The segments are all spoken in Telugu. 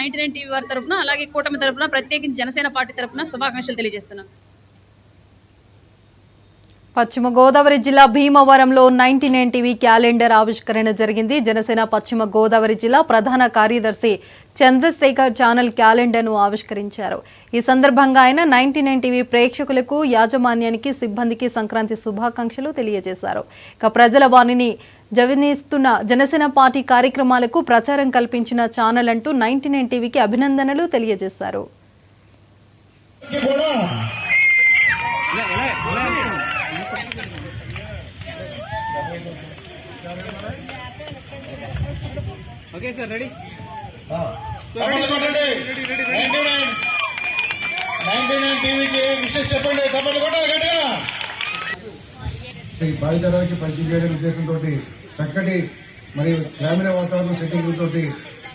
99 టీవీ వారి తరపున అలాగే కూటమి తరపున ప్రత్యేకించి జనసేన పార్టీ తరపున శుభాకాంక్షలు తెలియజేస్తున్నాను. పశ్చిమ గోదావరి జిల్లా భీమవరంలో 99 టీవీ క్యాలెండర్ ఆవిష్కరణ జరిగింది. జనసేన పశ్చిమ గోదావరి జిల్లా ప్రధాన కార్యదర్శి చంద్రశేఖర్ ఛానల్ క్యాలెండర్ను ఆవిష్కరించారు. ఈ సందర్భంగా ఆయన 99 టీవీ ప్రేక్షకులకు, యాజమాన్యానికి, సిబ్బందికి సంక్రాంతి శుభాకాంక్షలు తెలియజేశారు. ఇక ప్రజల వాణిని జవనిస్తున్న జనసేన పార్టీ కార్యక్రమాలకు ప్రచారం కల్పించిన ఛానల్ అంటూ 99 టీవీకి అభినందనలు తెలియజేశారు. Okay sir, ready. 99 టీవీకి విషయం చెప్పండి. తప్పని కొట్టాలి గట్టిగా. భావితరాలకి పరిచయం చేయడం ఉద్దేశంతో చక్కటి మరి గ్రామీణ వాతావరణం సెట్టింగ్ తోటి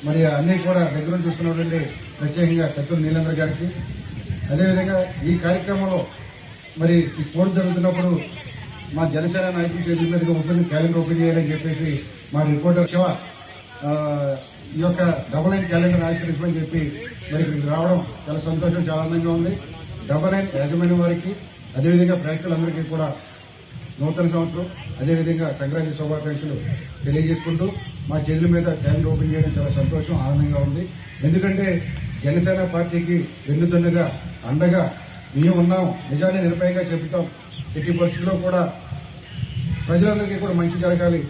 మరి అన్ని కూడా దగ్గర చూస్తున్నటువంటి ప్రత్యేకంగా కత్తూరు నీలేంద్ర గారికి, అదేవిధంగా ఈ కార్యక్రమంలో మరి ఈ స్పోర్ట్స్ జరుగుతున్నప్పుడు మా జనసేన నాయకుల చేతుల మీదుగా ఉంటుంది క్యాలెండర్ ఓపెన్ చేయాలని చెప్పేసి మా రిపోర్టర్ శివ ఈ యొక్క 99 క్యాలెండర్ ఆవిష్కరించమని చెప్పి మరి ఇక్కడికి రావడం చాలా సంతోషం, చాలా ఆనందంగా ఉంది. 99 యాజమాన్యం వారికి, అదేవిధంగా ప్రేక్షకులందరికీ కూడా నూతన సంవత్సరం, అదేవిధంగా సంక్రాంతి శుభాకాంక్షలు తెలియజేసుకుంటూ మా చేతుల మీద క్యాలెండర్ ఓపెన్ చేయడం చాలా సంతోషం, ఆనందంగా ఉంది. ఎందుకంటే జనసేన పార్టీకి వెన్నుదన్నుగా అండగా మేము ఉన్నాం, నిజాన్ని నిర్భయంగా చెబుతాం. ఎట్టి పరిస్థితుల్లో కూడా ప్రజలందరికీ కూడా మంచి జరగాలి,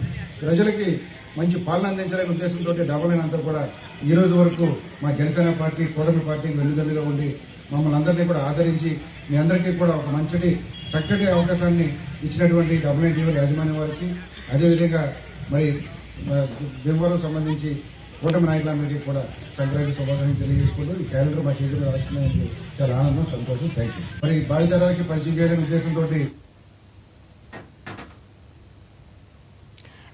ప్రజలకి మంచి పాలన అందించాలనే ఉద్దేశంతో 99 అంతా కూడా ఈ రోజు వరకు మా జనసేన పార్టీ, కూటమి పార్టీకి వెన్నుదన్నుగా ఉండి మమ్మల్ని అందరినీ కూడా ఆదరించి మీ అందరికీ కూడా ఒక మంచి చక్కటి అవకాశాన్ని ఇచ్చినటువంటి 99 టీవీ యాజమాన్యం వారికి, అదేవిధంగా మరి భీమవరం సంబంధించి కూటమి నాయకులందరికీ కూడా సంక్రాంతి శుభాకాంక్షలు తెలియజేసుకుంటూ ఈ క్యాలెండర్ మా చేతుల్లో రాసుకునేందుకు చాలా ఆనందం, సంతోషం. Thank you. మరి భావితరాలకి పరిచయం చేయడం ఉద్దేశంతో